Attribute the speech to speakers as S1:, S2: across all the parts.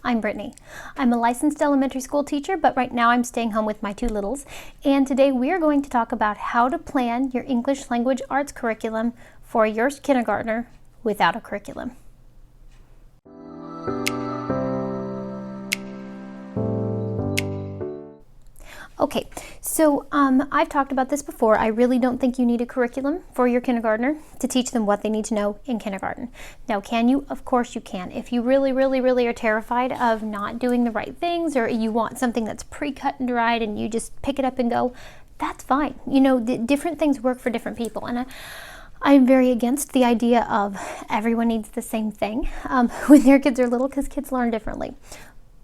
S1: I'm Brittany. I'm a licensed elementary school teacher, but right now I'm staying home with my two littles. And today we are going to talk about how to plan your English language arts curriculum for your kindergartner without a curriculum. Okay, so I've talked about this before. I really don't think you need a curriculum for your kindergartner to teach them what they need to know in kindergarten. Now, can you? Of course you can. If you really are terrified of not doing the right things, or you want something that's pre-cut and dried and you just pick it up and go, that's fine. You know, different things work for different people. And I'm very against the idea of everyone needs the same thing when their kids are little, because kids learn differently.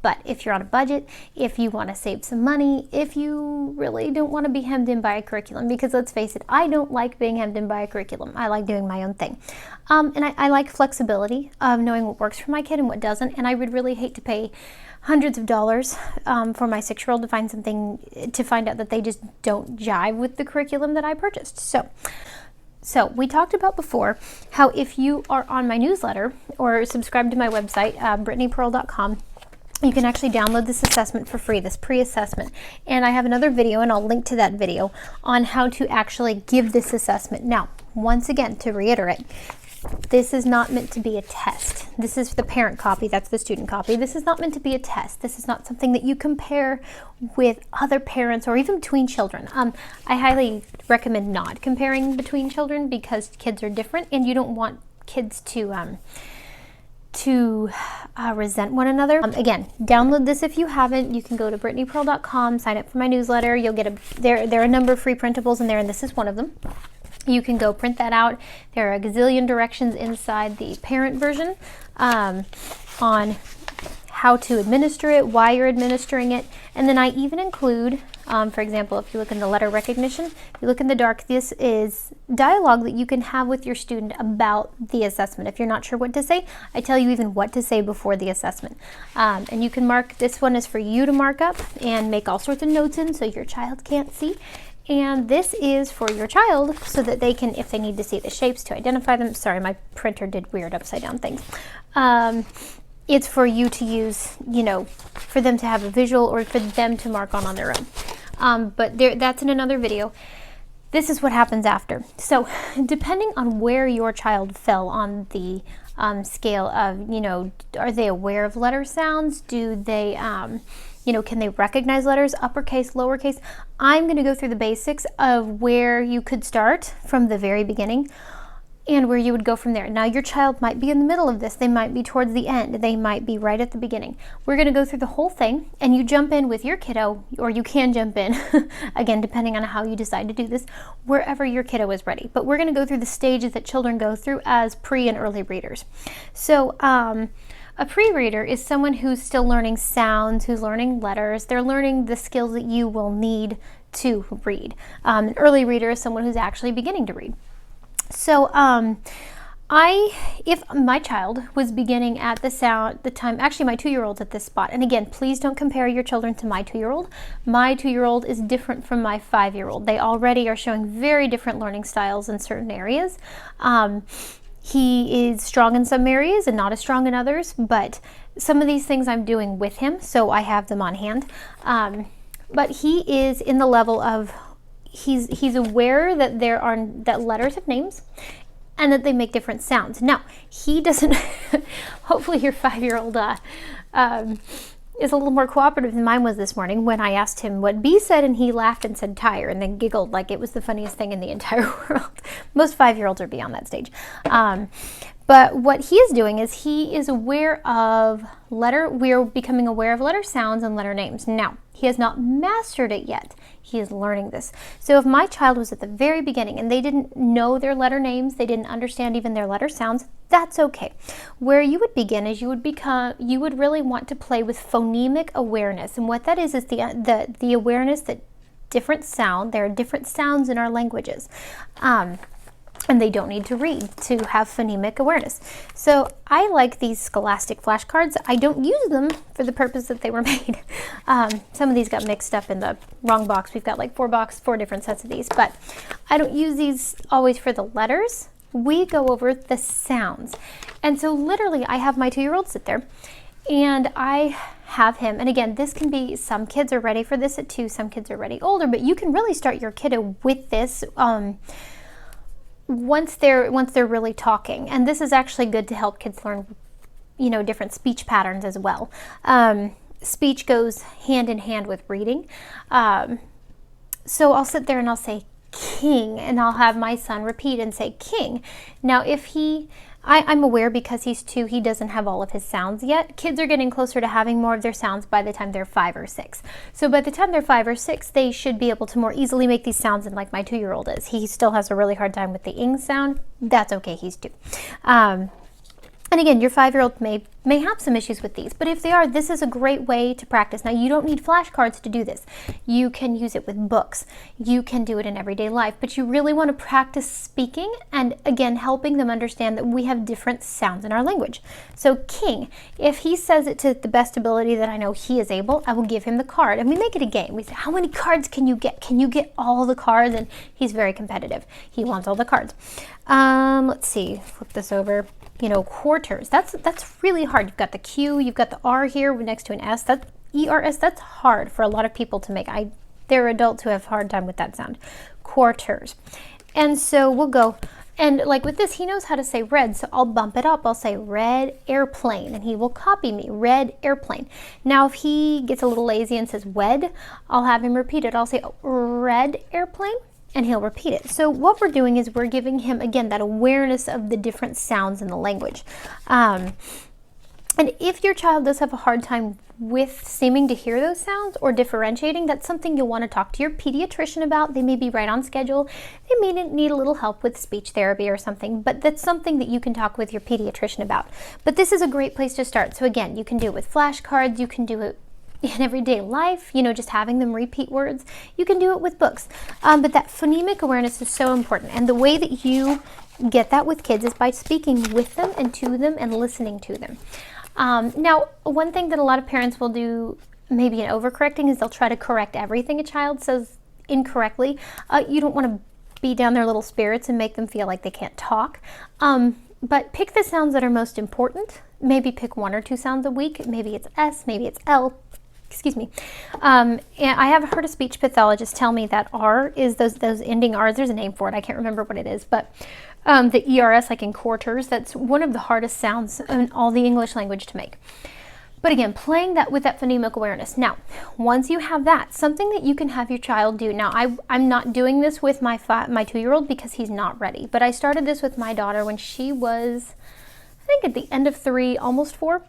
S1: But if you're on a budget, if you want to save some money, if you really don't want to be hemmed in by a curriculum, because let's face it, I don't like being hemmed in by a curriculum. I like doing my own thing. And I like flexibility of knowing what works for my kid and what doesn't. And I would really hate to pay hundreds of dollars for my 6-year-old to find out that they just don't jive with the curriculum that I purchased. So we talked about before how if you are on my newsletter or subscribe to my website, brittanypearl.com, you can actually download this assessment for free, this pre-assessment. And I have another video, and I'll link to that video, on how to actually give this assessment. Now, once again, to reiterate, this is not meant to be a test. This is the parent copy, that's the student copy. This is not meant to be a test. This is not something that you compare with other parents or even between children. I highly recommend not comparing between children, because kids are different and you don't want kids to resent one another. Again, download this if you haven't. You can go to brittanypearl.com, sign up for my newsletter. You'll get there are a number of free printables in there, and this is one of them. You can go print that out. There are a gazillion directions inside the parent version on how to administer it, why you're administering it, and then I even include, for example, if you look in the letter recognition, if you look in the dark, this is dialogue that you can have with your student about the assessment. If you're not sure what to say, I tell you even what to say before the assessment. And you can mark, this one is for you to mark up and make all sorts of notes in so your child can't see. And this is for your child so that they can, if they need to see the shapes, to identify them. Sorry, my printer did weird upside down things. It's for you to use, you know, for them to have a visual or for them to mark on their own. But that's in another video. This is what happens after. So depending on where your child fell on the scale of, you know, are they aware of letter sounds? Do they, you know, can they recognize letters, uppercase, lowercase? I'm going to go through the basics of where you could start from the very beginning and where you would go from there. Now, your child might be in the middle of this. They might be towards the end. They might be right at the beginning. We're going to go through the whole thing, and you jump in with your kiddo, or you can jump in, again, depending on how you decide to do this, wherever your kiddo is ready. But we're going to go through the stages that children go through as pre and early readers. So, a pre-reader is someone who's still learning sounds, who's learning letters. They're learning the skills that you will need to read. An early reader is someone who's actually beginning to read. So if my child was beginning at the time, actually my 2-year-old's at this spot, and again, please don't compare your children to my 2-year-old. My 2-year-old is different from my 5-year-old. They already are showing very different learning styles in certain areas. He is strong in some areas and not as strong in others, but some of these things I'm doing with him, so I have them on hand. But he is in the level of, he's aware that that letters have names and that they make different sounds. Now, he doesn't, hopefully your 5-year-old is a little more cooperative than mine was this morning when I asked him what B said, and he laughed and said tire and then giggled like it was the funniest thing in the entire world. Most 5-year-olds are beyond that stage. But what he is doing is he is aware of we're becoming aware of letter sounds and letter names. Now, he has not mastered it yet. He is learning this. So if my child was at the very beginning and they didn't know their letter names, they didn't understand even their letter sounds, that's okay. Where you would begin is you would really want to play with phonemic awareness. And what that is the awareness that there are different sounds in our languages. And they don't need to read to have phonemic awareness. So I like these Scholastic Flashcards. I don't use them for the purpose that they were made. Some of these got mixed up in the wrong box. We've got like 4 different sets of these, but I don't use these always for the letters. We go over the sounds. And so literally I have my 2-year-old sit there And I have him, and again, this can be, some kids are ready for this at 2, some kids are ready older, but you can really start your kiddo with this once they're really talking. And this is actually good to help kids learn, you know, different speech patterns as well. Speech goes hand in hand with reading. So I'll sit there and I'll say king, and I'll have my son repeat and say king. Now if I'm aware, because he's 2, he doesn't have all of his sounds yet. Kids are getting closer to having more of their sounds by the time they're 5 or 6. So by the time they're 5 or 6, they should be able to more easily make these sounds than like my 2-year-old is. He still has a really hard time with the ing sound. That's okay, he's 2. And again, your 5-year-old may have some issues with these, but if they are, this is a great way to practice. Now, you don't need flashcards to do this. You can use it with books. You can do it in everyday life, but you really want to practice speaking and, again, helping them understand that we have different sounds in our language. So king, if he says it to the best ability that I know he is able, I will give him the card, and we make it a game. We say, how many cards can you get? Can you get all the cards? And he's very competitive. He wants all the cards. Let's see, flip this over. You know, quarters, that's really hard. You've got the Q, you've got the R here next to an S. That's ERS, that's hard for a lot of people to make. There are adults who have a hard time with that sound. Quarters. And so we'll go, and like with this, he knows how to say red, so I'll bump it up. I'll say red airplane, and he will copy me, red airplane. Now if he gets a little lazy and says wed, I'll have him repeat it. I'll say red airplane, and he'll repeat it. So what we're doing is we're giving him, again, that awareness of the different sounds in the language. And if your child does have a hard time with seeming to hear those sounds or differentiating, that's something you'll want to talk to your pediatrician about. They may be right on schedule. They may need a little help with speech therapy or something, but that's something that you can talk with your pediatrician about. But this is a great place to start. So again, you can do it with flashcards. You can do it in everyday life, you know, just having them repeat words. You can do it with books. But that phonemic awareness is so important. And the way that you get that with kids is by speaking with them and to them and listening to them. Now, one thing that a lot of parents will do, maybe in overcorrecting, is they'll try to correct everything a child says incorrectly. You don't want to beat down their little spirits and make them feel like they can't talk. But pick the sounds that are most important. Maybe pick 1 or 2 sounds a week. Maybe it's S, maybe it's L. Excuse me. And I have heard a speech pathologist tell me that R is those ending R's. There's a name for it. I can't remember what it is, but the ERS, like in quarters, that's one of the hardest sounds in all the English language to make. But again, playing that with that phonemic awareness. Now, once you have that, something that you can have your child do. Now, I'm not doing this with my 2-year-old because he's not ready, but I started this with my daughter when she was, I think, at the end of 3, almost 4.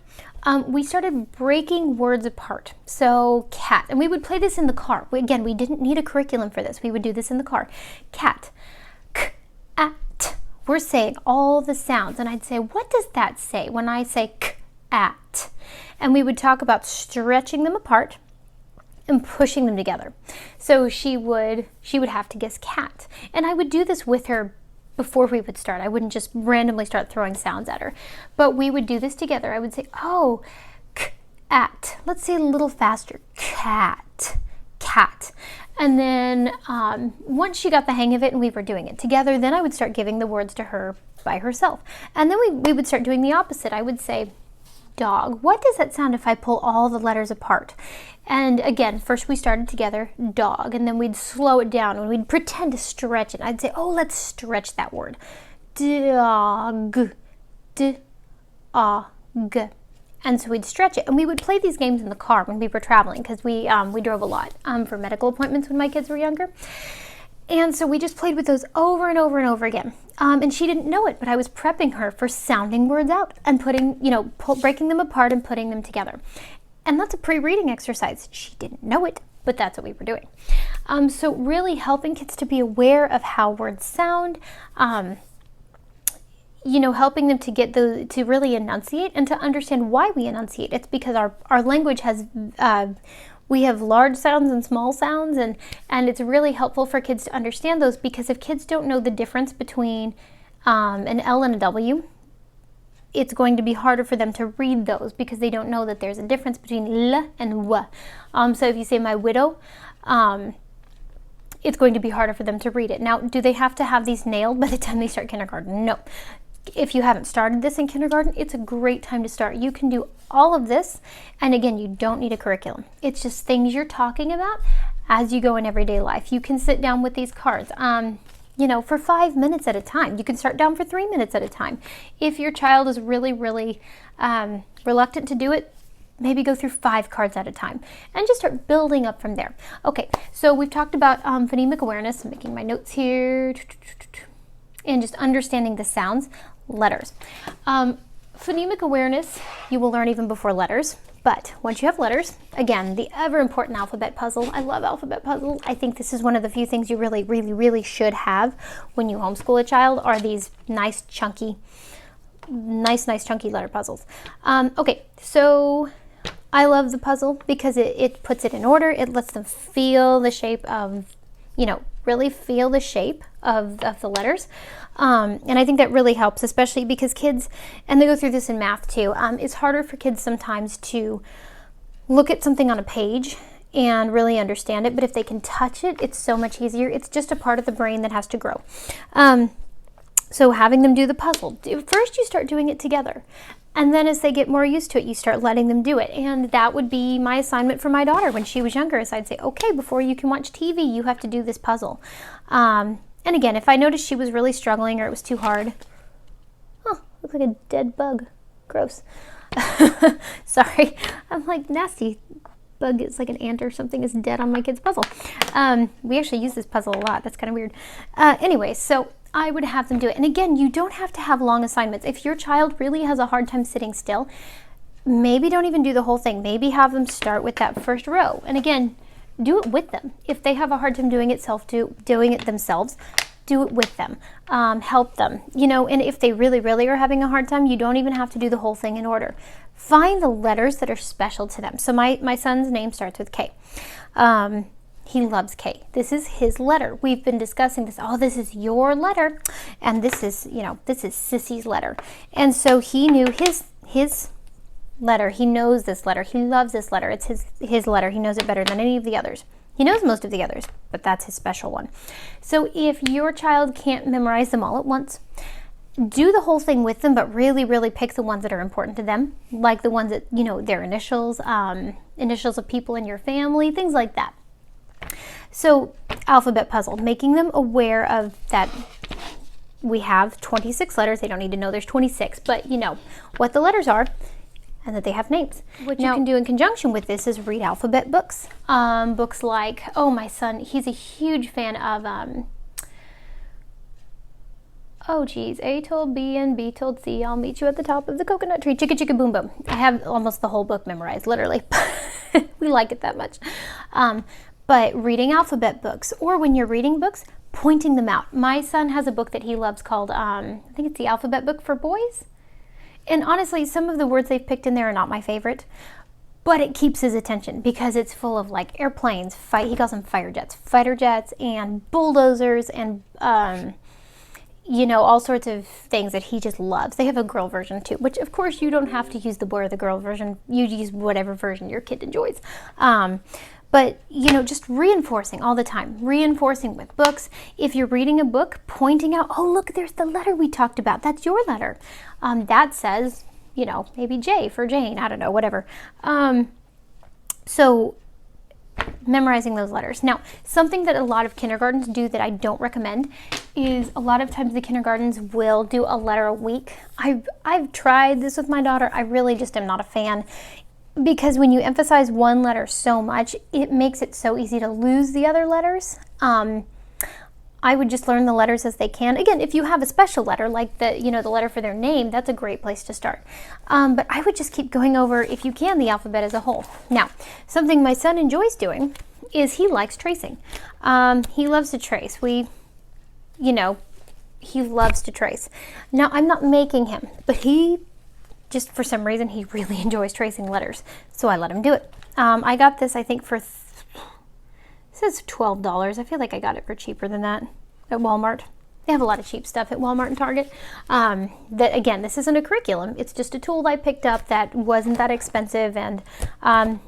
S1: We started breaking words apart. So cat, and we would play this in the car. We didn't need a curriculum for this. We would do this in the car. Cat, k, at. We're saying all the sounds, and I'd say, what does that say when I say k, at? And we would talk about stretching them apart and pushing them together. So she would have to guess cat, and I would do this with her before we would start. I wouldn't just randomly start throwing sounds at her, but we would do this together. I would say, oh, k, at. Let's say a little faster. Cat, cat. And then once she got the hang of it and we were doing it together, then I would start giving the words to her by herself. And then we would start doing the opposite. I would say, dog. What does that sound if I pull all the letters apart? And again, first we started together, dog, and then we'd slow it down and we'd pretend to stretch it. I'd say, oh, let's stretch that word. Dog, d-a-g. And so we'd stretch it, and we would play these games in the car when we were traveling, because we drove a lot for medical appointments when my kids were younger. And so we just played with those over and over and over again. And she didn't know it, but I was prepping her for sounding words out and putting, breaking them apart and putting them together. And that's a pre-reading exercise. She didn't know it, but that's what we were doing. So really helping kids to be aware of how words sound, helping them to get to really enunciate and to understand why we enunciate. It's because our language has, we have large sounds and small sounds, and it's really helpful for kids to understand those, because if kids don't know the difference between an L and a W, it's going to be harder for them to read those because they don't know that there's a difference between L and W. So if you say my widow, it's going to be harder for them to read it. Now, do they have to have these nailed by the time they start kindergarten? No. if you haven't started this in kindergarten, it's a great time to start. You can do all of this, and again, you don't need a curriculum. It's just things you're talking about as you go in everyday life. You can sit down with these cards, you know, for 5 minutes at a time. You can start down for 3 minutes at a time. If your child is really, really reluctant to do it, maybe go through 5 cards at a time and just start building up from there. Okay, so we've talked about phonemic awareness. I'm making my notes here. And just understanding the sounds, letters. Phonemic awareness, you will learn even before letters. But once you have letters, again, the ever important alphabet puzzle. I love alphabet puzzles. I think this is one of the few things you really, really, really should have when you homeschool a child, are these nice chunky letter puzzles. Okay, so I love the puzzle because it puts it in order. It lets them feel the shape of, you know, really feel the shape of the letters. And I think that really helps, especially because kids, and they go through this in math too, it's harder for kids sometimes to look at something on a page and really understand it, but if they can touch it, it's so much easier. It's just a part of the brain that has to grow. So having them do the puzzle, first you start doing it together. And then as they get more used to it, you start letting them do it. And that would be my assignment for my daughter when she was younger, is I'd say, okay, before you can watch TV, you have to do this puzzle. And again, if I noticed she was really struggling or it was too hard, oh, looks like a dead bug. Gross. Sorry, I'm like, nasty bug. It's like an ant or something is dead on my kid's puzzle. We actually use this puzzle a lot. That's kind of weird. Anyway, so I would have them do it. And again, you don't have to have long assignments. If your child really has a hard time sitting still, maybe don't even do the whole thing. Maybe have them start with that first row. And again, do it with them. If they have a hard time doing it themselves, do it with them. Help them. You know, and if they really, really are having a hard time, you don't even have to do the whole thing in order. Find the letters that are special to them. So my son's name starts with K. He loves K. This is his letter. We've been discussing this. Oh, this is your letter. And this is, you know, this is Sissy's letter. And so he knew his letter. He knows this letter. He loves this letter. It's his letter. He knows it better than any of the others. He knows most of the others, but that's his special one. So if your child can't memorize them all at once, do the whole thing with them, but really, really pick the ones that are important to them, like the ones that, you know, their initials, initials of people in your family, things like that. So alphabet puzzle, making them aware of that we have 26 letters. They don't need to know there's 26, but you know what the letters are and that they have names. What you can do in conjunction with this is read alphabet books. Books like, oh, my son, he's a huge fan of, oh geez, A told B and B told C, I'll meet you at the top of the coconut tree, chicka chicka boom boom. I have almost the whole book memorized, literally. We like it that much. But reading alphabet books, or when you're reading books, pointing them out. My son has a book that he loves called, I think it's the Alphabet Book for Boys. And honestly, some of the words they've picked in there are not my favorite, but it keeps his attention because it's full of like airplanes, he calls them fighter jets and bulldozers and, you know, all sorts of things that he just loves. They have a girl version too, which of course you don't have to use the boy or the girl version. You use whatever version your kid enjoys. But, you know, just reinforcing all the time, reinforcing with books. If you're reading a book, pointing out, oh, look, there's the letter we talked about. That's your letter. That says, you know, maybe J for Jane. I don't know, whatever. So memorizing those letters. Now, something that a lot of kindergartens do that I don't recommend is a lot of times the kindergartens will do a letter a week. I've tried this with my daughter. I really just am not a fan. Because when you emphasize one letter so much, it makes it so easy to lose the other letters. I would just learn the letters as they can. Again, if you have a special letter, like the letter for their name, that's a great place to start. But I would just keep going over, if you can, the alphabet as a whole. Now, something my son enjoys doing is he likes tracing. He loves to trace. He loves to trace. Now, I'm not making him, but he just for some reason, he really enjoys tracing letters. So I let him do it. I got this, I think, for, it says $12. I feel like I got it for cheaper than that at Walmart. They have a lot of cheap stuff at Walmart and Target. That, again, this isn't a curriculum. It's just a tool I picked up that wasn't that expensive, and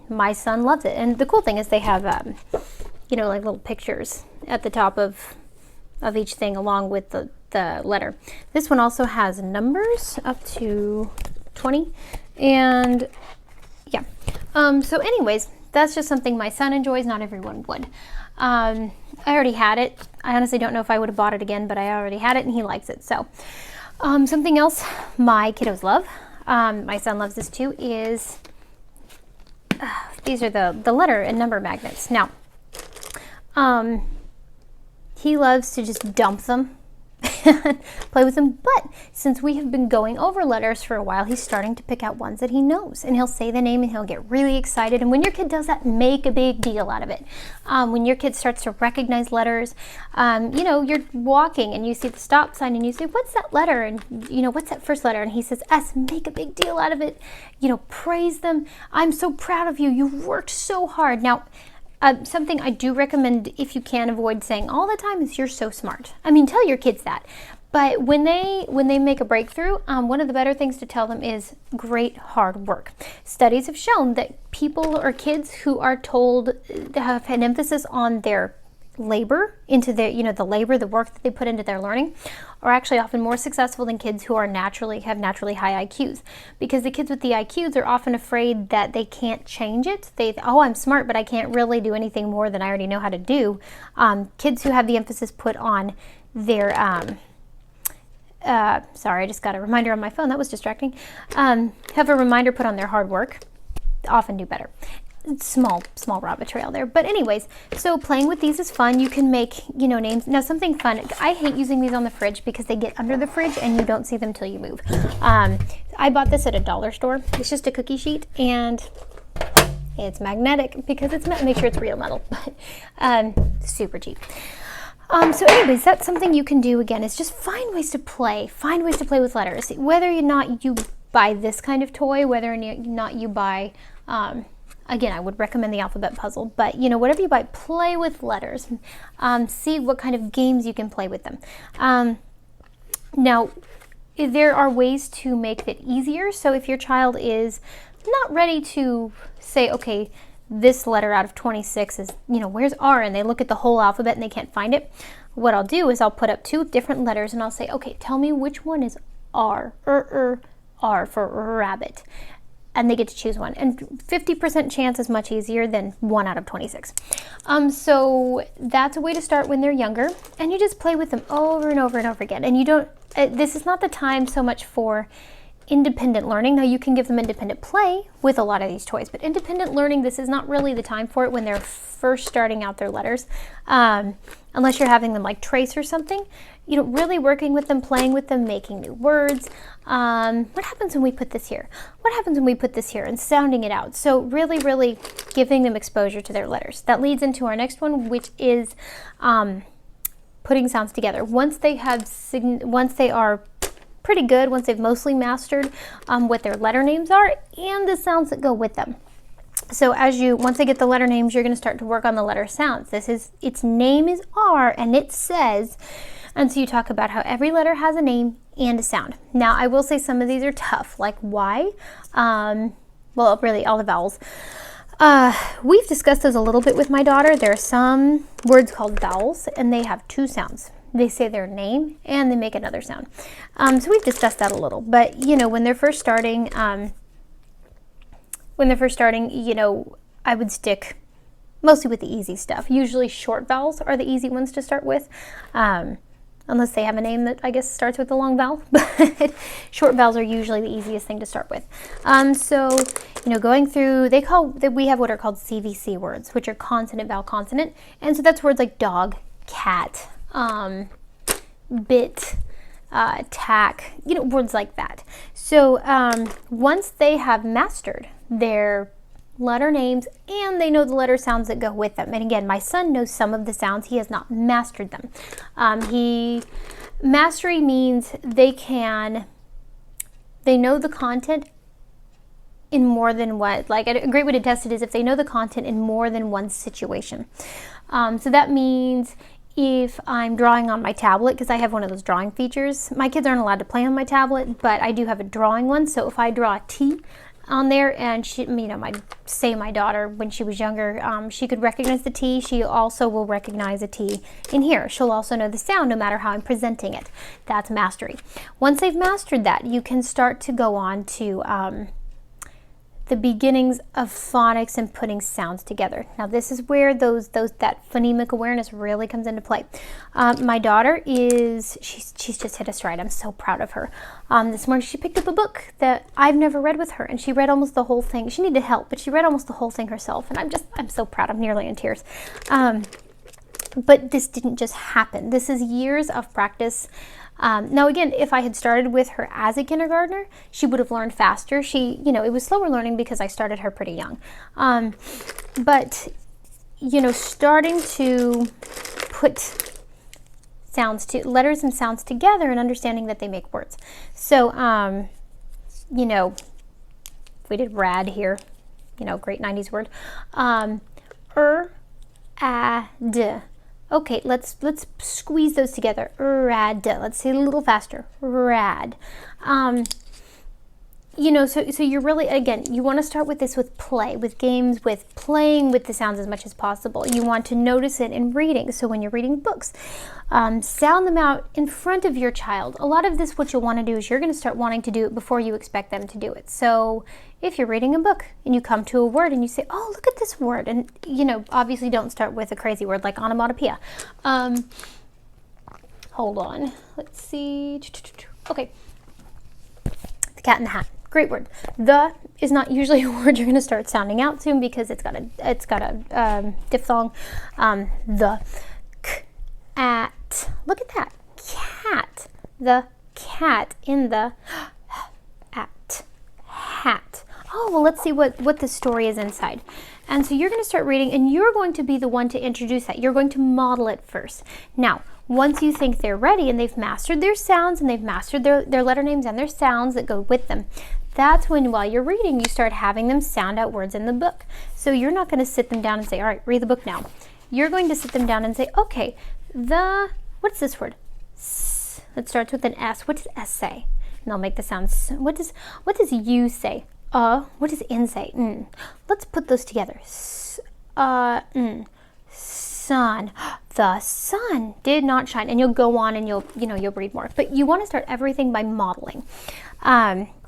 S1: my son loves it. And the cool thing is they have, like little pictures at the top of each thing along with the the letter. This one also has numbers up to 20, and yeah. So anyways, that's just something my son enjoys. Not everyone would. I already had it. I honestly don't know if I would have bought it again, but I already had it and he likes it. So something else my kiddos love, my son loves this too, is these are the letter and number magnets. Now, he loves to just dump them and play with them, but since we have been going over letters for a while, he's starting to pick out ones that he knows, and he'll say the name and he'll get really excited. And when your kid does that, make a big deal out of it. When your kid starts to recognize letters, you know, you're walking and you see the stop sign and you say, what's that letter? And you know, what's that first letter? And he says S. Make a big deal out of it. You know, praise them. I'm so proud of you. You've worked so hard. Now, something I do recommend, if you can avoid saying all the time, is you're so smart. I mean, tell your kids that. But when they make a breakthrough, one of the better things to tell them is great hard work. Studies have shown that people or kids who are told to have an emphasis on their labor into their, you know, the labor, the work that they put into their learning, are actually often more successful than kids who are have naturally high IQs. Because the kids with the IQs are often afraid that they can't change it. Oh, I'm smart, but I can't really do anything more than I already know how to do. Kids who have the emphasis put on their sorry, I just got a reminder on my phone. That was distracting. Have a reminder put on their hard work, often do better. Small rabbit trail there. But anyways, so playing with these is fun. You can make, you know, names. Now, something fun. I hate using these on the fridge because they get under the fridge and you don't see them till you move. I bought this at a dollar store. It's just a cookie sheet and it's magnetic because it's meant, make sure it's real metal, but super cheap. So anyways, that's something you can do. Again, is just find ways to play with letters. Whether or not you buy this kind of toy, whether or not you buy, again, I would recommend the alphabet puzzle, but you know, whatever you buy, play with letters. See what kind of games you can play with them. Now, there are ways to make it easier. So if your child is not ready to say, okay, this letter out of 26 is, you know, where's R? And they look at the whole alphabet and they can't find it. What I'll do is I'll put up 2 different letters and I'll say, okay, tell me which one is R. R for rabbit. And they get to choose one. And 50% chance is much easier than 1 out of 26. So that's a way to start when they're younger. And you just play with them over and over and over again. And you don't, this is not the time so much for independent learning. Now, you can give them independent play with a lot of these toys, but independent learning, this is not really the time for it when they're first starting out their letters. Unless you're having them like trace or something, you know, really working with them, playing with them, making new words. What happens when we put this here? What happens when we put this here? And sounding it out. So really, really giving them exposure to their letters. That leads into our next one, which is putting sounds together. Once they are pretty good, once they've mostly mastered what their letter names are and the sounds that go with them. So once they get the letter names, you're going to start to work on the letter sounds. Its name is R and it says, and so you talk about how every letter has a name and a sound. Now, I will say some of these are tough, like Y, well, really all the vowels. We've discussed those a little bit with my daughter. There are some words called vowels and they have 2 sounds. They say their name and they make another sound. So we've discussed that a little, but you know, when they're first starting, you know, I would stick mostly with the easy stuff. Usually short vowels are the easy ones to start with, unless they have a name that I guess starts with a long vowel, but short vowels are usually the easiest thing to start with. So, you know, going through, we have what are called Cvc words, which are consonant, vowel, consonant. And so that's words like dog, cat, bit, tack, you know, words like that. So once they have mastered their letter names and they know the letter sounds that go with them, and again, my son knows some of the sounds, he has not mastered them. Mastery means they know the content in more than one, like a great way to test it is if they know the content in more than one situation. So that means if I'm drawing on my tablet, because I have one of those drawing features, my kids aren't allowed to play on my tablet, but I do have a drawing one. So if I draw a T, on there, and she, my daughter, when she was younger, she could recognize the T. She also will recognize a T in here. She'll also know the sound no matter how I'm presenting it. That's mastery. Once they've mastered that, you can start to go on to the beginnings of phonics and putting sounds together. Now this is where that phonemic awareness really comes into play. My daughter she's just hit a stride. I'm so proud of her. This morning she picked up a book that I've never read with her, and she read almost the whole thing. She needed help, but she read almost the whole thing herself, and I'm so proud. I'm nearly in tears. But this didn't just happen. This is years of practice. Now again, if I had started with her as a kindergartner, she would have learned faster. It was slower learning because I started her pretty young. But starting to put letters and sounds together and understanding that they make words. So, we did rad here, great 90s word. D. Okay, let's squeeze those together. Rad. Let's say it a little faster. Rad. So you're really, again, you want to start with this with play, with games, with playing with the sounds as much as possible. You want to notice it in reading. So when you're reading books, sound them out in front of your child. A lot of this, what you'll want to do is you're going to start wanting to do it before you expect them to do it. So if you're reading a book and you come to a word and you say, oh, look at this word. And, obviously don't start with a crazy word like onomatopoeia. Hold on. Let's see. Okay. The cat in the hat. Great word. The is not usually a word you're going to start sounding out soon because it's got a diphthong. The k, at. Look at that. Cat. The cat in the at hat. Oh, well, let's see what the story is inside. And so you're going to start reading, and you're going to be the one to introduce that. You're going to model it first. Now, once you think they're ready and they've mastered their sounds and they've mastered their letter names and their sounds that go with them, that's when, while you're reading, you start having them sound out words in the book. So you're not going to sit them down and say, all right, read the book now. You're going to sit them down and say, okay, what's this word? S. It starts with an S. What does S say? And I'll make the sound. What does U say? What does in say? Let's put those together. Sun. The sun did not shine. And you'll go on and you'll read more. But you want to start everything by modeling.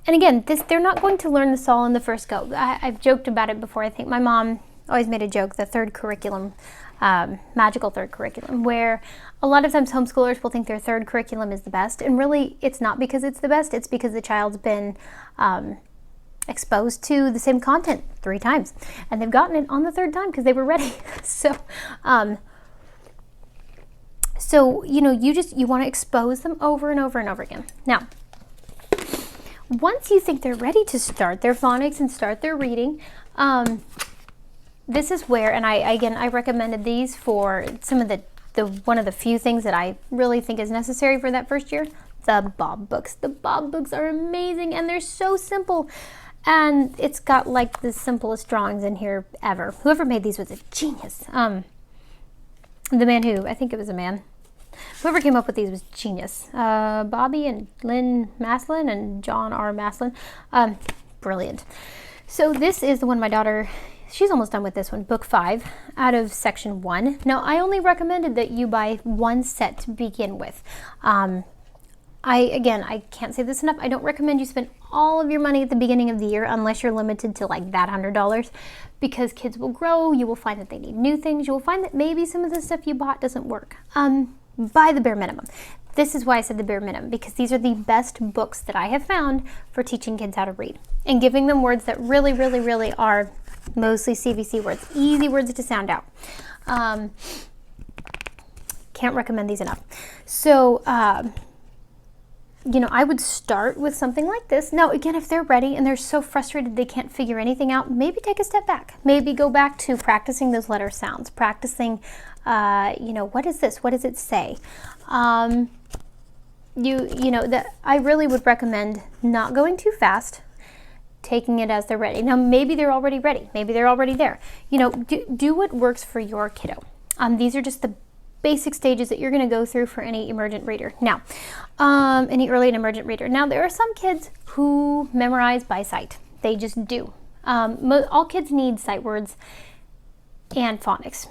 S1: And again, they're not going to learn this all in the first go. I've joked about it before. I think my mom always made a joke, the third curriculum, magical third curriculum, where a lot of times homeschoolers will think their third curriculum is the best. And really, it's not because it's the best. It's because the child's been exposed to the same content 3 times. And they've gotten it on the 3rd time because they were ready. So you want to expose them over and over and over again. Now, once you think they're ready to start their phonics and start their reading, this is where, and I recommended these for some of one of the few things that I really think is necessary for that first year, the Bob books. The Bob books are amazing and they're so simple. And it's got like the simplest drawings in here ever. Whoever made these was a genius. The man who, I think it was a man. Whoever came up with these was genius. Bobby and Lynn Maslin and John R. Maslin. Brilliant. So this is the one my daughter, she's almost done with this one, book 5 out of section 1. Now, I only recommended that you buy 1 set to begin with. I can't say this enough. I don't recommend you spend all of your money at the beginning of the year unless you're limited to like that $100, because kids will grow. You will find that they need new things. You will find that maybe some of the stuff you bought doesn't work. Buy the bare minimum. This is why I said the bare minimum, because these are the best books that I have found for teaching kids how to read and giving them words that really, really, really are mostly CVC words, easy words to sound out. Can't recommend these enough. So, I would start with something like this. Now, again, if they're ready and they're so frustrated they can't figure anything out, maybe take a step back. Maybe go back to practicing those letter sounds, practicing, what is this? What does it say? I really would recommend not going too fast, taking it as they're ready. Now, maybe they're already ready. Maybe they're already there. Do what works for your kiddo. These are just the basic stages that you're going to go through for any emergent reader. Now, any early and emergent reader. Now, there are some kids who memorize by sight. They just do. All kids need sight words and phonics.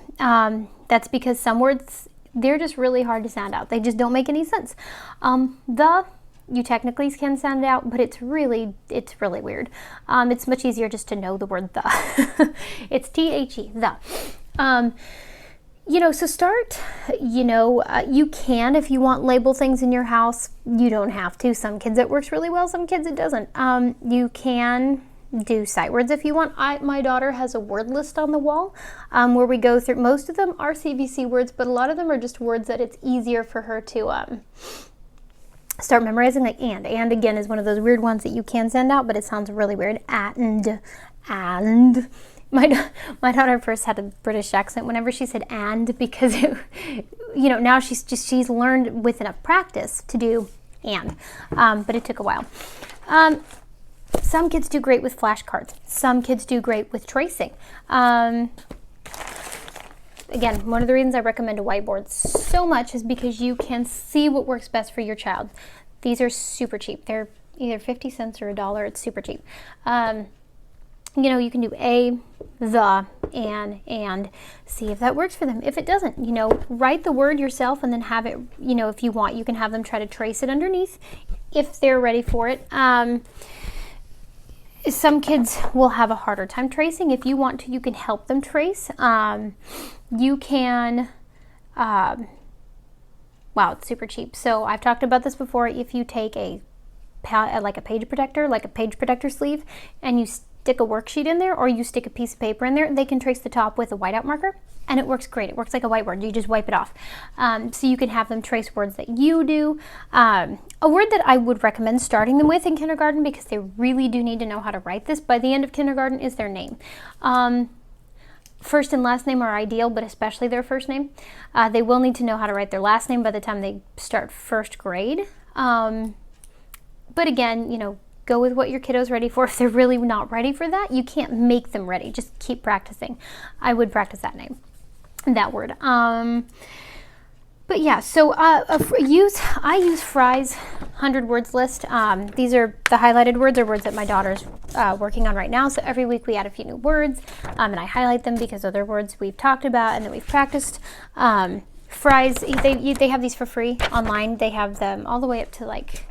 S1: That's because some words, they're just really hard to sound out. They just don't make any sense. You technically can sound it out, but it's really weird. It's much easier just to know the word the. It's T-H-E, the. So start, you can, if you want, label things in your house. You don't have to. Some kids it works really well, some kids it doesn't. You can do sight words if you want. My daughter has a word list on the wall where we go through. Most of them are Cvc words, but a lot of them are just words that it's easier for her to start memorizing, like and. And again is one of those weird ones that you can send out, but it sounds really weird. And. My daughter first had a British accent whenever she said and, because now she's learned with enough practice to do and, but it took a while. Some kids do great with flashcards. Some kids do great with tracing. Again, one of the reasons I recommend a whiteboard so much is because you can see what works best for your child. These are super cheap. They're either 50 cents or $1. It's super cheap. You can do a, the, and see if that works for them. If it doesn't, write the word yourself and then have it, if you want, you can have them try to trace it underneath if they're ready for it. Some kids will have a harder time tracing. If you want to, you can help them trace. You can, wow, it's super cheap. So I've talked about this before. If you take a page protector sleeve, and you stick a worksheet in there, or you stick a piece of paper in there, they can trace the top with a whiteout marker, and it works great. It works like a whiteboard. You just wipe it off. So you can have them trace words that you do. A word that I would recommend starting them with in kindergarten, because they really do need to know how to write this by the end of kindergarten, is their name. First and last name are ideal, but especially their first name. They will need to know how to write their last name by the time they start first grade. But again, go with what your kiddo's ready for. If they're really not ready for that, you can't make them ready. Just keep practicing. I would practice that name, that word. But yeah, so I use Fry's 100 words list. These are the highlighted words, or words that my daughter's working on right now. So every week we add a few new words, and I highlight them because other words we've talked about and that we've practiced. Fry's, they have these for free online. They have them all the way up to like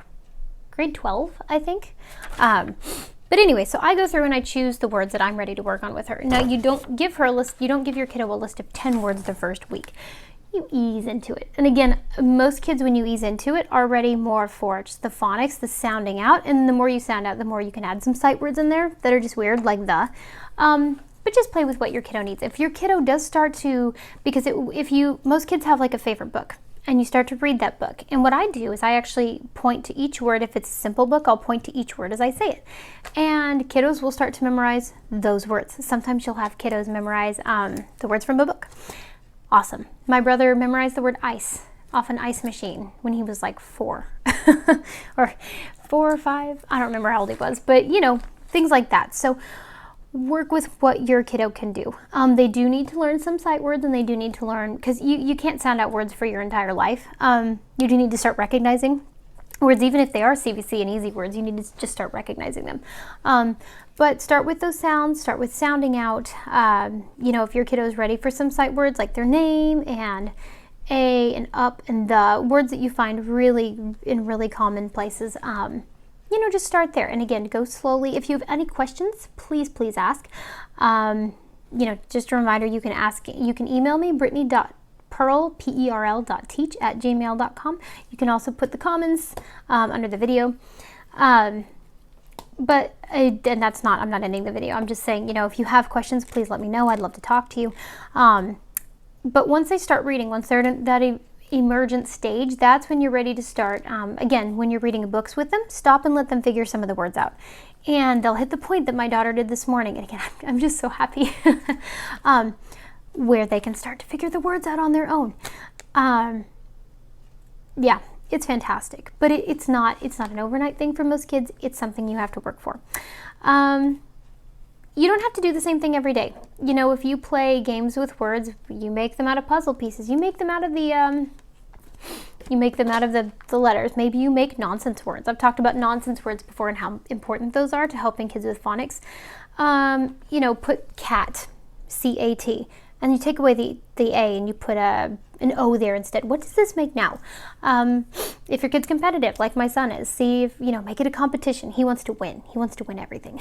S1: grade 12, I think. But anyway, so I go through and I choose the words that I'm ready to work on with her. Now, you don't give her a list. You don't give your kiddo a list of 10 words the first week. You ease into it. And again, most kids, when you ease into it, are ready more for just the phonics, the sounding out. And the more you sound out, the more you can add some sight words in there that are just weird, like the. But just play with what your kiddo needs. If your kiddo does start to, because most kids have like a favorite book, and you start to read that book. And what I do is I actually point to each word. If it's a simple book, I'll point to each word as I say it. And kiddos will start to memorize those words. Sometimes you'll have kiddos memorize the words from a book. Awesome. My brother memorized the word ice off an ice machine when he was like 4 or 4 or 5. I don't remember how old he was, but things like that. So work with what your kiddo can do. They do need to learn some sight words, and they do need to learn, because you can't sound out words for your entire life. You do need to start recognizing words, even if they are CVC and easy words. You need to just start recognizing them. But start with those sounds, start with sounding out. If your kiddo is ready for some sight words like their name and a and up and the, words that you find really in really common places, just start there. And again, go slowly. If you have any questions, please ask. Just a reminder, you can email me, brittany.perl.teach@gmail.com. You can also put the comments under the video. I'm not ending the video. I'm just saying, if you have questions, please let me know. I'd love to talk to you. But once they start reading, once they're in that emergent stage, that's when you're ready to start. Again, when you're reading books with them, stop and let them figure some of the words out. And they'll hit the point that my daughter did this morning. And again, I'm just so happy where they can start to figure the words out on their own. Yeah, it's fantastic. But it's not an overnight thing for most kids. It's something you have to work for. You don't have to do the same thing every day. If you play games with words, you make them out of puzzle pieces. You make them out of the, You make them out of the letters. Maybe you make nonsense words. I've talked about nonsense words before and how important those are to helping kids with phonics. You know, put cat, C-A-T, and you take away the A and you put an O there instead. What does this make now? If your kid's competitive, like my son is, see if, you know, make it a competition. He wants to win. He wants to win everything.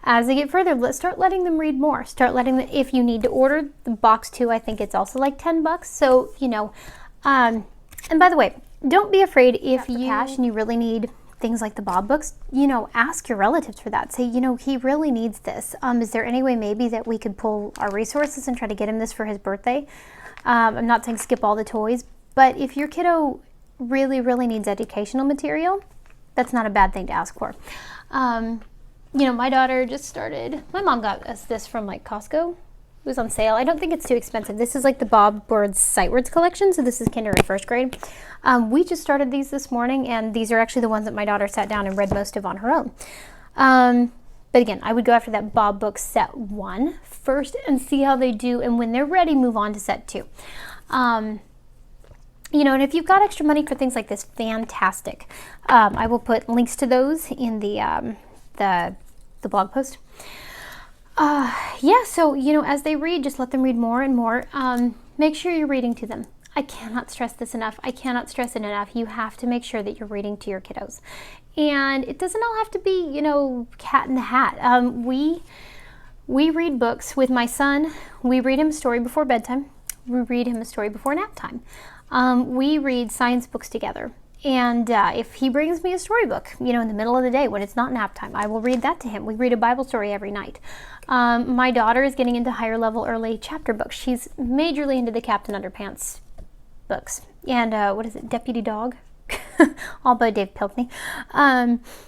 S1: As they get further, let's start letting them read more. Start letting them, if you need to order the box 2, I think it's also like $10. So, you know, and by the way, don't be afraid if you cash and you really need things like the Bob books, you know, ask your relatives for that. Say, you know, he really needs this. Is there any way maybe that we could pull our resources and try to get him this for his birthday? I'm not saying skip all the toys, but if your kiddo really, really needs educational material, that's not a bad thing to ask for. You know, my daughter just started, my mom got us this from like Costco. It was on sale. I don't think it's too expensive. This is like the Bob Words Sight Words collection. So this is kinder and first grade. We just started these this morning, and these are actually the ones that my daughter sat down and read most of on her own. But again, I would go after that Bob book set 1 first and see how they do. And when they're ready, move on to set 2. You know, and if you've got extra money for things like this, fantastic. I will put links to those in the blog post. Yeah, so, you know, as they read, just let them read more and more. Make sure you're reading to them. I cannot stress this enough. I cannot stress it enough. You have to make sure that you're reading to your kiddos. And it doesn't all have to be, you know, Cat in the Hat. We read books with my son. We read him a story before bedtime. We read him a story before nap time. We read science books together. And if he brings me a storybook, you know, in the middle of the day when it's not nap time, I will read that to him. We read a Bible story every night. My daughter is getting into higher level early chapter books. She's majorly into the Captain Underpants books. And what is it, Deputy Dog? All by Dave Pilkney.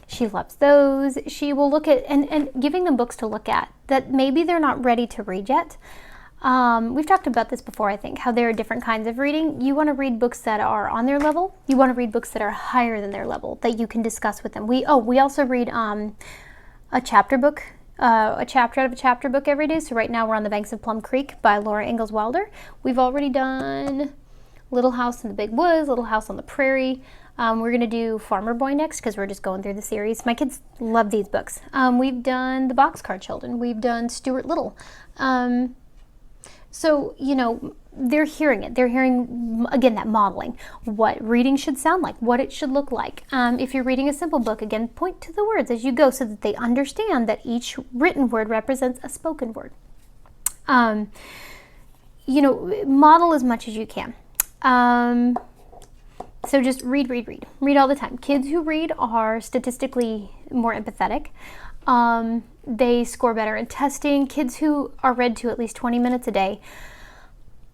S1: She loves those. She will look at, and giving them books to look at that maybe they're not ready to read yet. We've talked about this before, I think, how there are different kinds of reading. You want to read books that are on their level. You want to read books that are higher than their level, that you can discuss with them. We also read a chapter book, a chapter out of a chapter book every day. So right now we're on the Banks of Plum Creek by Laura Ingalls Wilder. We've already done Little House in the Big Woods, Little House on the Prairie. We're going to do Farmer Boy next because we're just going through the series. My kids love these books. We've done The Boxcar Children. We've done Stuart Little. So, you know, they're hearing it. They're hearing, again, that modeling, what reading should sound like, what it should look like. If you're reading a simple book, again, point to the words as you go so that they understand that each written word represents a spoken word. You know, model as much as you can. So just read. Read all the time. Kids who read are statistically more empathetic. They score better in testing. Kids who are read to at least 20 minutes a day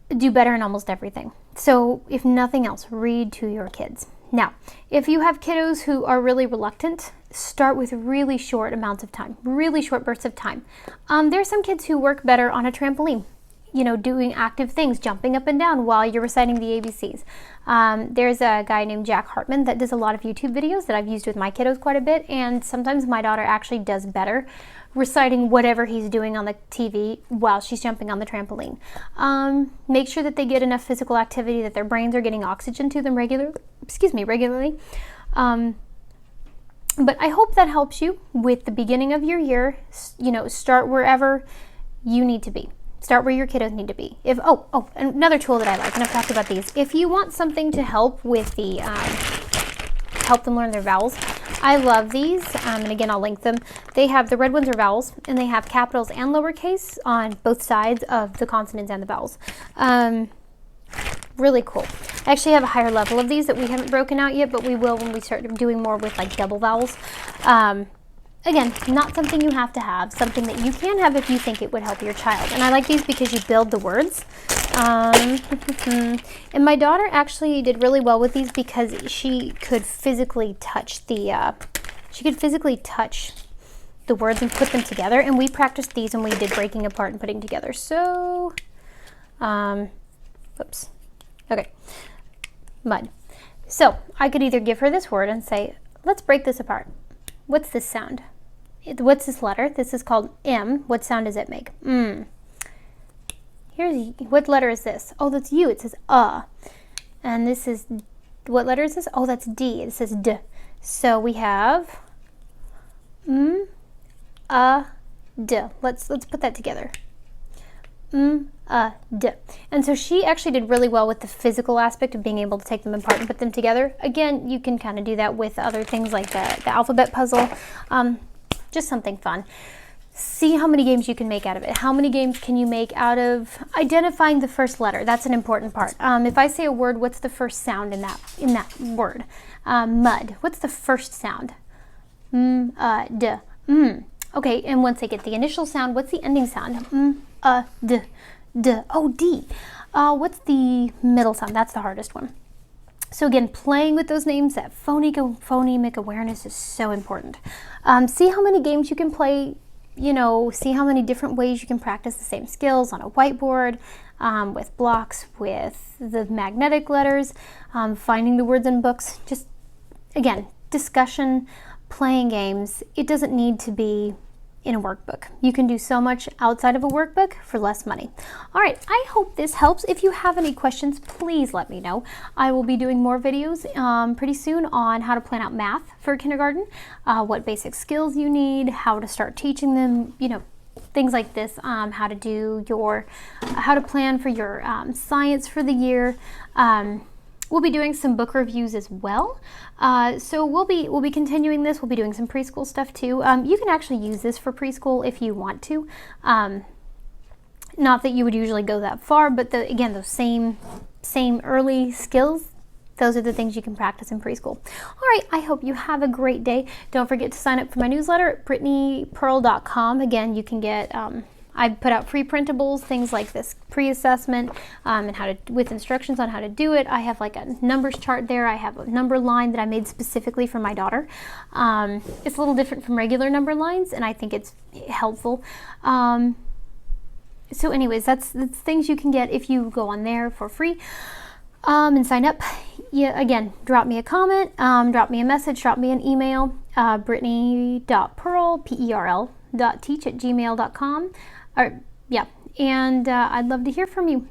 S1: do better in almost everything. So if nothing else, read to your kids. Now, if you have kiddos who are really reluctant, start with really short amounts of time, really short bursts of time. There are some kids who work better on a trampoline, you know, doing active things, jumping up and down while you're reciting the ABCs. There's a guy named Jack Hartman that does a lot of YouTube videos that I've used with my kiddos quite a bit, and sometimes my daughter actually does better reciting whatever he's doing on the TV while she's jumping on the trampoline. Make sure that they get enough physical activity, that their brains are getting oxygen to them regularly. But I hope that helps you with the beginning of your year. You know, start wherever you need to be. Start where your kiddos need to be. If another tool that I like, and I've talked about these. If you want something to help with the help them learn their vowels, I love these. And again, I'll link them. They have, the red ones are vowels, and they have capitals and lowercase on both sides of the consonants and the vowels. Really cool. I actually have a higher level of these that we haven't broken out yet, but we will when we start doing more with like double vowels. Again, not something you have to have, something that you can have if you think it would help your child. And I like these because you build the words. And my daughter actually did really well with these because she could physically touch the words and put them together. And we practiced these when we did breaking apart and putting together. So, oops. Okay. Mud. So I could either give her this word and say, let's break this apart. What's this sound? What's this letter? This is called M. What sound does it make? Here's, what letter is this? Oh, that's U. It says And this is, what letter is this? Oh, that's D. It says D. So we have D. Let's put that together. D. And so she actually did really well with the physical aspect of being able to take them apart and put them together. Again, you can kind of do that with other things like the alphabet puzzle. Just something fun. See how many games you can make out of it. How many games can you make out of identifying the first letter? That's an important part. If I say a word, what's the first sound in that word? Mud. What's the first sound? D. Okay, and once I get the initial sound, what's the ending sound? D. D. Oh, D. What's the middle sound? That's the hardest one. So again, playing with those names, that phonemic awareness is so important. See how many games you can play, see how many different ways you can practice the same skills on a whiteboard, with blocks, with the magnetic letters, finding the words in books. Just, again, discussion, playing games. It doesn't need to be in a workbook. You can do so much outside of a workbook for less money. All right, I hope this helps. If you have any questions, please let me know. I will be doing more videos pretty soon on how to plan out math for kindergarten, what basic skills you need, how to start teaching them, things like this, how to plan for your science for the year. We'll be doing some book reviews as well. So we'll be continuing this. We'll be doing some preschool stuff too. You can actually use this for preschool if you want to. Not that you would usually go that far, but again, those same early skills, those are the things you can practice in preschool. All right, I hope you have a great day. Don't forget to sign up for my newsletter at brittanypearl.com. Again, you can get I put out free printables, things like this pre-assessment, and with instructions on how to do it. I have like a numbers chart there. I have a number line that I made specifically for my daughter. It's a little different from regular number lines, and I think it's helpful. So anyways, that's things you can get if you go on there for free and sign up. Yeah, again, drop me a comment, drop me a message, drop me an email, brittany.pearl, PERL.teach@gmail.com. And I'd love to hear from you.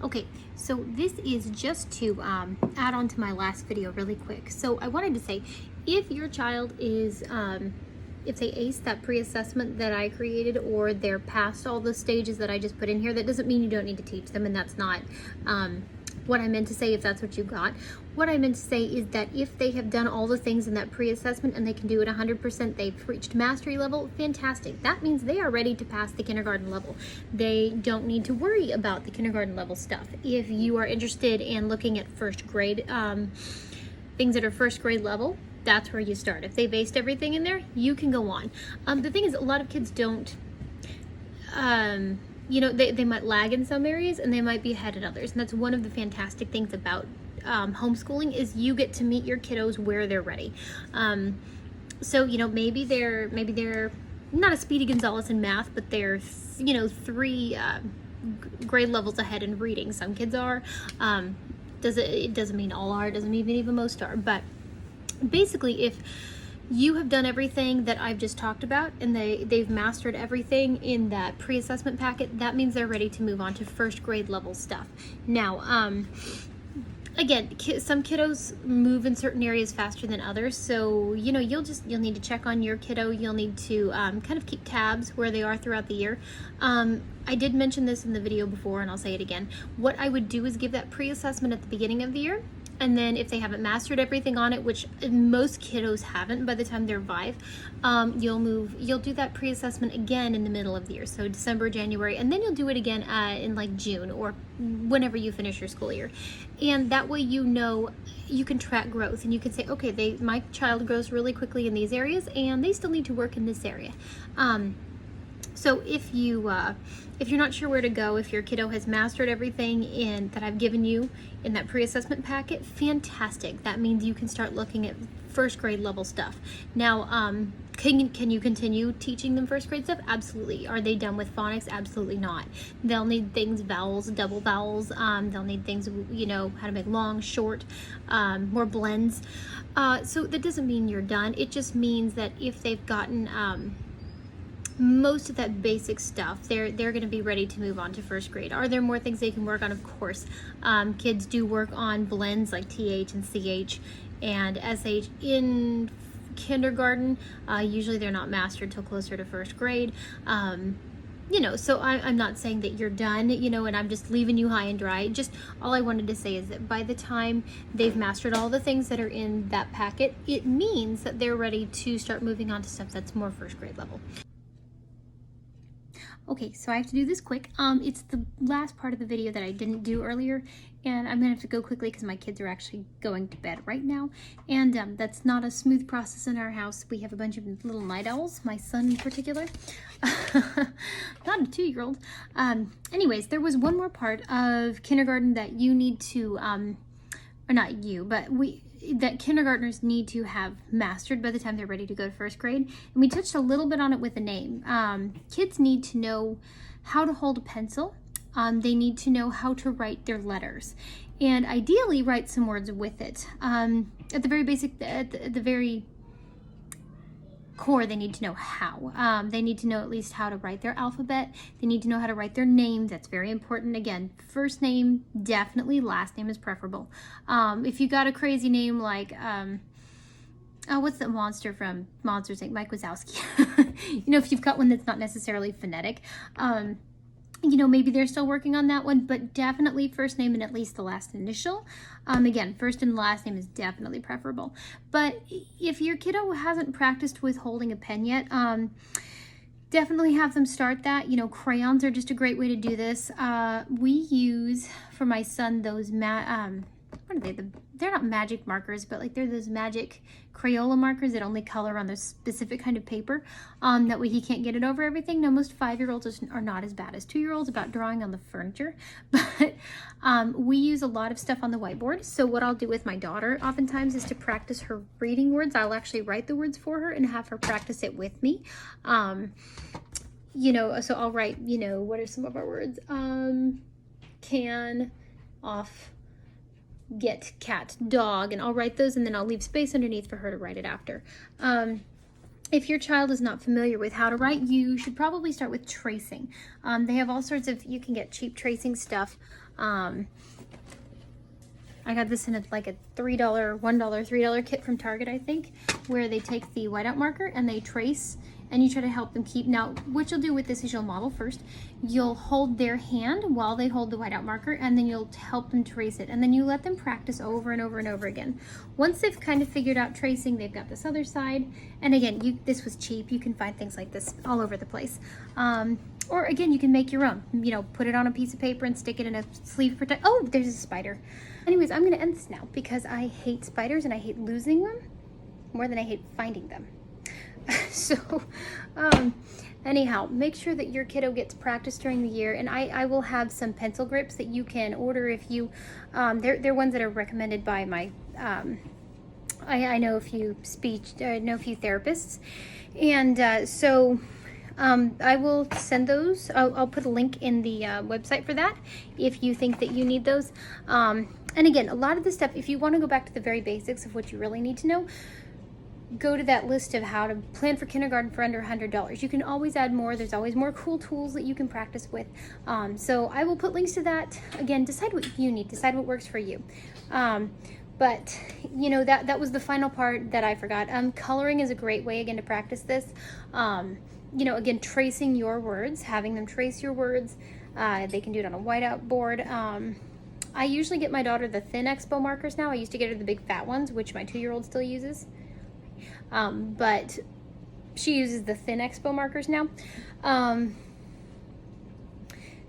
S1: Okay, so this is just to add on to my last video really quick. So I wanted to say, if your child is, if they ace that pre-assessment that I created, or they're past all the stages that I just put in here, that doesn't mean you don't need to teach them, and that's not what I meant to say if that's what you got. What I meant to say is that if they have done all the things in that pre-assessment and they can do it 100%, they've reached mastery level, fantastic. That means they are ready to pass the kindergarten level. They don't need to worry about the kindergarten level stuff. If you are interested in looking at first grade, things that are first grade level, that's where you start. If they've aced everything in there, you can go on. The thing is, a lot of kids don't, they might lag in some areas and they might be ahead in others. And that's one of the fantastic things about homeschooling, is you get to meet your kiddos where they're ready. So, maybe they're not a Speedy Gonzalez in math, but they're, 3 grade levels ahead in reading. Some kids are. It doesn't mean all are, it doesn't mean even most are. But basically, if you have done everything that I've just talked about and they've mastered everything in that pre-assessment packet, that means they're ready to move on to first grade level stuff. Now, again, some kiddos move in certain areas faster than others, so you'll need to check on your kiddo. You'll need to kind of keep tabs where they are throughout the year. I did mention this in the video before, and I'll say it again. What I would do is give that pre-assessment at the beginning of the year. And then if they haven't mastered everything on it, which most kiddos haven't by the time they're 5, you'll do that pre-assessment again in the middle of the year. So December, January, and then you'll do it again in like June or whenever you finish your school year. And that way you can track growth, and you can say, okay, my child grows really quickly in these areas and they still need to work in this area. So if you're not sure where to go, if your kiddo has mastered everything that I've given you in that pre-assessment packet, fantastic. That means you can start looking at first grade level stuff. Now, can you continue teaching them first grade stuff? Absolutely. Are they done with phonics? Absolutely not. They'll need things, vowels, double vowels. They'll need things, how to make long, short, more blends. So that doesn't mean you're done. It just means that if they've gotten most of that basic stuff, they're going to be ready to move on to first grade. Are there more things they can work on? Of course. Kids do work on blends like TH and CH and SH in kindergarten. Usually they're not mastered till closer to first grade. You know, so I'm not saying that you're done, you know, and I'm just leaving you high and dry. Just all I wanted to say is that by the time they've mastered all the things that are in that packet, it means that they're ready to start moving on to stuff that's more first grade level. Okay, so I have to do this quick. It's the last part of the video that I didn't do earlier, and I'm gonna have to go quickly because my kids are actually going to bed right now, and that's not a smooth process in our house. We have a bunch of little night owls, my son in particular, not a 2-year-old. Anyways, there was one more part of kindergarten that you need to, or not you, but that kindergartners need to have mastered by the time they're ready to go to first grade. And we touched a little bit on it with the name. Kids need to know how to hold a pencil. They need to know how to write their letters, and ideally write some words with it. At the very basic, at the very core, they need to know how. They need to know at least how to write their alphabet. They need to know how to write their names. That's very important. Again, first name, definitely. Last name is preferable. If you got a crazy name like, oh, what's that monster from Monsters Inc.? Mike Wazowski. You know, if you've got one that's not necessarily phonetic, you know, maybe they're still working on that one, but definitely first name and at least the last initial. Again, first and last name is definitely preferable. But if your kiddo hasn't practiced with holding a pen yet, definitely have them start that. You know, crayons are just a great way to do this. We use, for my son, those, what are they? They're not magic markers, but like they're those magic Crayola markers that only color on a specific kind of paper. That way he can't get it over everything. Now, most 5-year-olds are not as bad as 2-year-olds about drawing on the furniture, but we use a lot of stuff on the whiteboard. So what I'll do with my daughter oftentimes is to practice her reading words. I'll actually write the words for her and have her practice it with me. You know, so I'll write, you know, what are some of our words? Can, off, get, cat, dog, and I'll write those and then I'll leave space underneath for her to write it after. If your child is not familiar with how to write, you should probably start with tracing. They have all sorts of, you can get cheap tracing stuff. I got this in like a $3, $1, $3 kit from Target, I think, where they take the whiteout marker and they trace, and you try to help them keep. Now, what you'll do with this is you'll model first. You'll hold their hand while they hold the whiteout marker, and then you'll help them trace it. And then you let them practice over and over and over again. Once they've kind of figured out tracing, they've got this other side. And again, this was cheap. You can find things like this all over the place. Or again, you can make your own. You know, put it on a piece of paper and stick it in a sleeve protect. Oh, there's a spider. Anyways, I'm gonna end this now because I hate spiders and I hate losing them more than I hate finding them. So, anyhow, make sure that your kiddo gets practice during the year, and I will have some pencil grips that you can order if you, they're ones that are recommended by my, I know a few therapists, and so I will send those. I'll put a link in the website for that if you think that you need those. And again, a lot of the stuff, if you want to go back to the very basics of what you really need to know, go to that list of how to plan for kindergarten for under $100. You can always add more. There's always more cool tools that you can practice with. So I will put links to that. Again, decide what you need. Decide what works for you. But, you know, that was the final part that I forgot. Coloring is a great way, again, to practice this. You know, again, tracing your words, having them trace your words. They can do it on a whiteout board. I usually get my daughter the thin Expo markers now. I used to get her the big fat ones, which my 2-year-old still uses. But she uses the thin Expo markers now.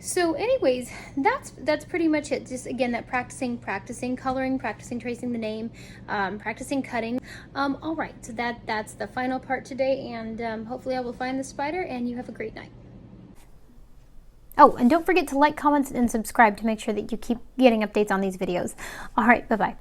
S1: So anyways, that's pretty much it. Just again, that practicing coloring, practicing tracing the name, practicing cutting. All right, so that's the final part today, and hopefully I will find the spider, and you have a great night. Oh, and don't forget to like, comment, and subscribe to make sure that you keep getting updates on these videos. All right, bye-bye.